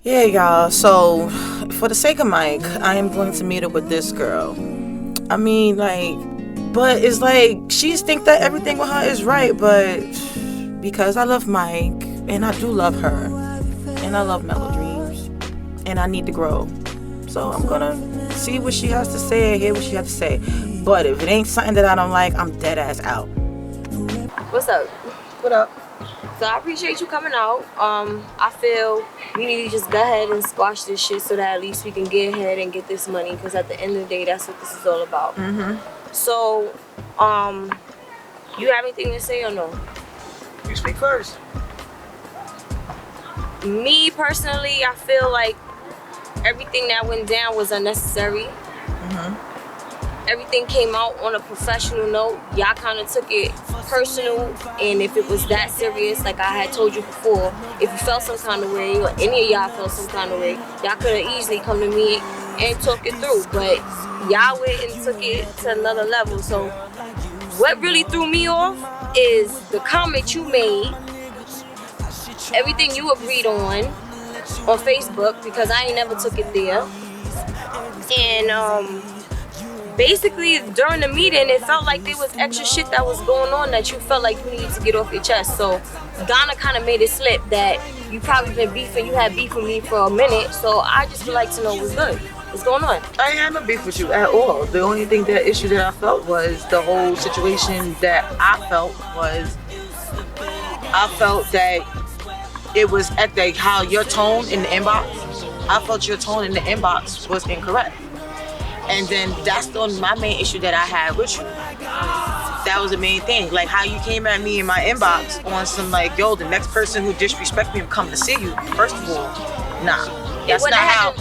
Yeah, y'all. So, for the sake of Mike, I am going to meet up with this girl. I mean, like, but it's like she's think that everything with her is right, but because I love Mike and I do love her and I love Melodreams and I need to grow, so I'm gonna see what she has to say and hear what she has to say. But if it ain't something that I don't like, I'm dead ass out. What's up? What up? So I appreciate you coming out. I feel we need to just go ahead and squash this shit so that at least we can get ahead and get this money. Because at the end of the day, that's what this is all about. So, you have anything to say or no? You speak first. Me personally, I feel like everything that went down was unnecessary. Everything came out on a professional note. Y'all kind of took it personal, and if it was that serious, like I had told you before, if you felt some kind of way or any of y'all felt some kind of way, y'all could have easily come to me and talk it through, but y'all went and took it to another level. So what really threw me off is the comment you made, everything you agreed on Facebook, because I ain't never took it there. And basically during the meeting it felt like there was extra shit that was going on that you felt like you needed to get off your chest. So Donna kind of made it slip that you probably been beefing, you had beef with me for a minute, so I just would like to know what's good. What's going on? I ain't had no beef with you at all. The only thing, that issue that I felt was the whole situation that I felt that it was at the how your tone in the inbox. I felt your tone in the inbox was incorrect. And then that's my main issue that I had with you. That was the main thing. Like how you came at me in my inbox on some like, yo, the next person who disrespect me, I'm coming to see you. First of all, nah. That's not how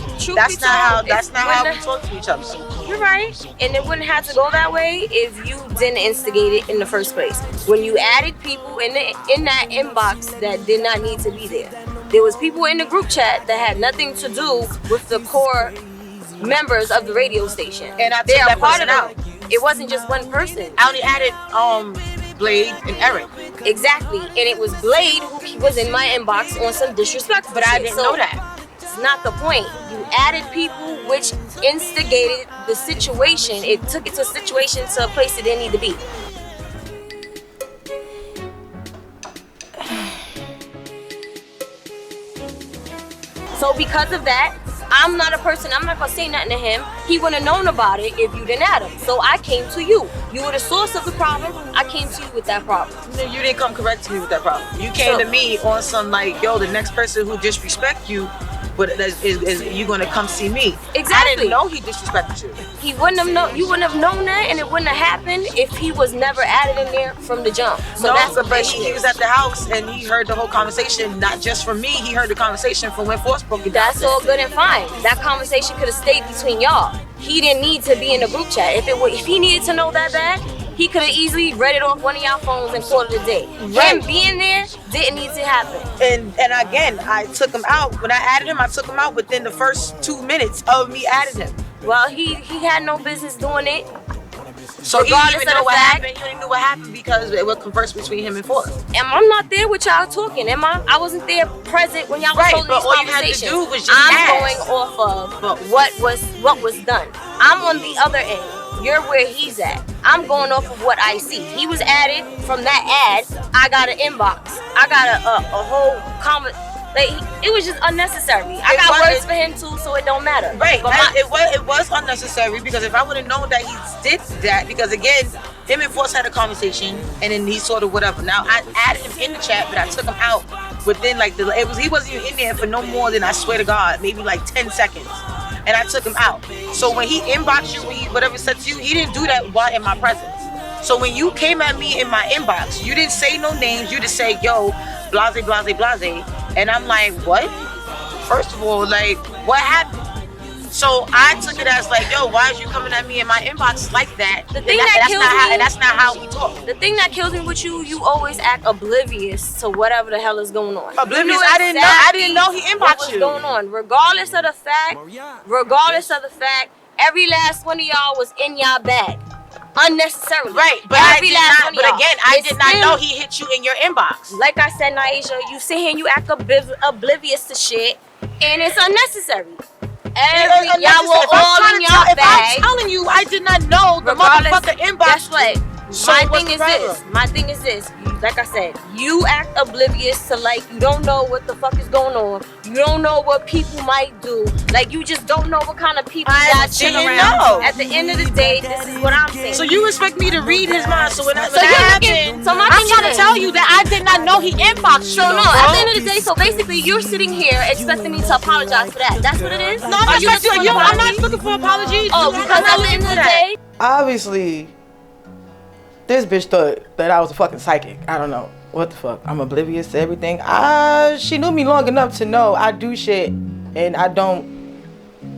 we talk to each other. You're right. And it wouldn't have to go that way if you didn't instigate it in the first place. When you added people in that inbox that did not need to be there. There was people in the group chat that had nothing to do with the core members of the radio station. And I took that person out. It wasn't just one person. I only added Blade and Eric. Exactly. And it was Blade who was in my inbox on some disrespectful But shit. I didn't know that. It's not the point. You added people which instigated the situation. It took it to a situation to a place it didn't need to be. So because of that, I'm not gonna say nothing to him. He wouldn't have known about it if you didn't add him. So I came to you. You were the source of the problem. I came to you with that problem. You didn't come correct to me with that problem. You came to me on some like, yo, the next person who disrespect you, but is you gonna come see me? Exactly. I didn't know he disrespected you. He wouldn't have known. You wouldn't have known that, and it wouldn't have happened if he was never added in there from the jump. So no, that's but he was at the house and he heard the whole conversation, not just from me. He heard the conversation from when Force broke it down. That's all good and fine. That conversation could have stayed between y'all. He didn't need to be in the group chat. If he needed to know that bad, he could have easily read it off one of y'all phones and called it a day. Right. Him being there didn't need to happen. And again, I took him out. When I added him, I took him out within the first 2 minutes of me adding him. Well, he had no business doing it. So he didn't even know what happened. You didn't know what happened because it was conversed between him and Force. And I'm not there with y'all talking, am I? I wasn't there present when y'all was holding these conversations. All you had to do was just I'm ask. Going off of what was done. I'm on the other end. You're where he's at. I'm going off of what I see. He was added from that ad. I got an inbox. I got a whole comment. Like, it was just unnecessary. I got words for him too, so it don't matter. Right. But it was unnecessary because if I would have known that he did that, because again, him and Force had a conversation and then he sort of whatever. Now I added him in the chat, but I took him out within like he wasn't even in there for no more than, I swear to God, maybe like 10 seconds. And I took him out. So when he inboxed you, whatever said to you, he didn't do that while in my presence. So when you came at me in my inbox, you didn't say no names. You just say, yo, blase, blase, blase. And I'm like, what? First of all, like, what happened? So I took it as like, yo, why is you coming at me in my inbox like that? That's not how we talk. The thing that kills me with you, you always act oblivious to whatever the hell is going on. Oblivious? I didn't know he inboxed you. What was going on? Regardless of the fact, every last one of y'all was in y'all bag. Unnecessarily. Right, but I did not know he hit you in your inbox. Like I said, Naisha, you sit here and you act oblivious to shit. and it's unnecessary. Y'all were all in y'all If bag. I'm telling you, I did not know the Regardless, motherfucker inbox. Guess what? So My what's thing the is problem? this. My thing is this. Like I said, you act oblivious to like you don't know what the fuck is going on. You don't know what people might do. Like you just don't know what kind of people y'all chill didn't around. know. At the end of the day, this is what I'm saying. So you expect me to read his mind? So when that you're happened, looking. So my I'm thing trying is to tell you that I did not know he inboxed you. So no, at the end of the day, so basically you're sitting here expecting me to apologize for that. That's what it is? No, I'm not looking for apologies. Oh, because at the end of the day, obviously, this bitch thought that I was a fucking psychic. I don't know. What the fuck? I'm oblivious to everything. She knew me long enough to know I do shit and I don't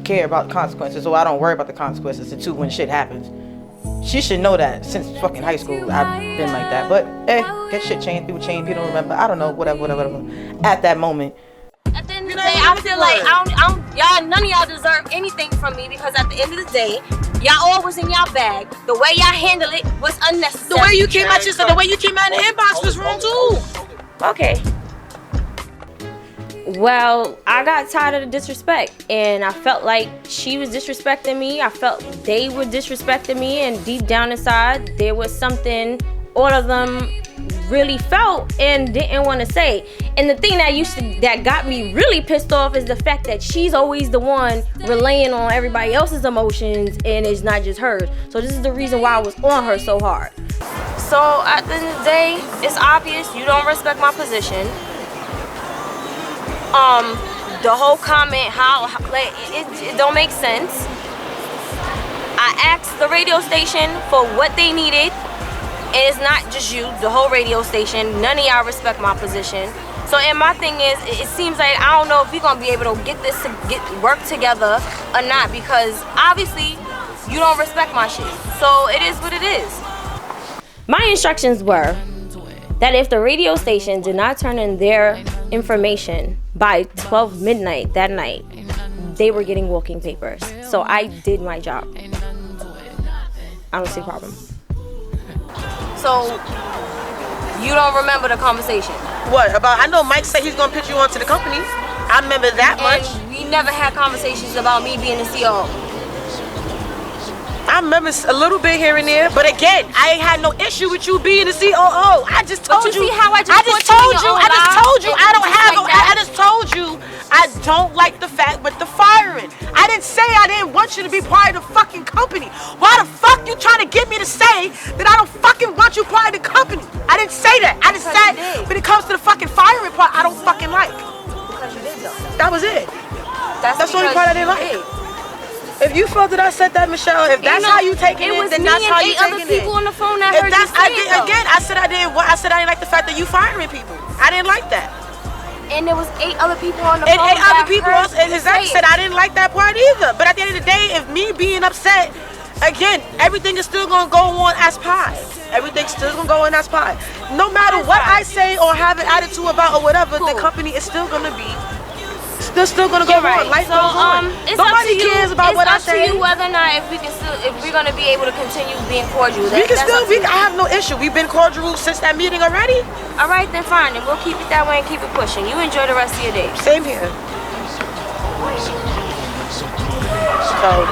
care about the consequences, or I don't worry about the consequences until when shit happens. She should know that since fucking high school I've been like that. But get shit changed, people change, people don't remember. I don't know, whatever. At that moment. at the end of the day, I feel like y'all, none of y'all deserve anything from me because at the end of the day, y'all all was in y'all bag. The way y'all handle it was unnecessary. The way you came out, the way you came out in the inbox was wrong too. Okay. Well, I got tired of the disrespect, and I felt like she was disrespecting me. I felt they were disrespecting me, and deep down inside, there was something all of them really felt and didn't want to say. And the thing that got me really pissed off is the fact that she's always the one relaying on everybody else's emotions, and it's not just hers. So this is the reason why I was on her so hard. So at the end of the day, it's obvious you don't respect my position. The whole comment, it don't make sense. I asked the radio station for what they needed, and it's not just you, the whole radio station. None of y'all respect my position. So, and my thing is, it seems like I don't know if we're gonna be able to get work together or not, because obviously you don't respect my shit. So it is what it is. My instructions were that if the radio station did not turn in their information by 12 midnight that night, they were getting walking papers. So I did my job. I don't see a problem. So you don't remember the conversation? What about? I know Mike said he's gonna put you onto the company. I remember that much. And we never had conversations about me being the CEO. I remember a little bit here and there, but again, I ain't had no issue with you being the COO. I just told you. See how I just told you. I just told you. I don't like the fact with the firing. I didn't say I didn't want you to be part of the fucking company. Why the fuck you trying to get me to say that I don't fucking want you part of the company? I didn't say that. I just said when it comes to the fucking firing part, I don't fucking like. Because you did though. That was it. That's the only part I didn't like. Did. If you felt that I said that, Michelle, if that's how you taking it, then that's how you taking it. It was me and 8 other people on the phone that if heard that's, you say it, though. again, I said I didn't like the fact that you firing people. I didn't like that. And there was 8 other people on the And phone. 8 other people else, and exactly said I didn't like that part either. But at the end of the day, if me being upset, again, everything is still gonna go on as pie. Everything's still gonna go on as pie. No matter what I say or have an attitude about or whatever, the company is still gonna be. They're still gonna go on. Life goes on. Nobody cares about what I say. It's up to you whether or not if we're gonna be able to continue being cordial. I have no issue. We've been cordial since that meeting already. All right, then fine. Then we'll keep it that way and keep it pushing. You enjoy the rest of your day. Same here. So.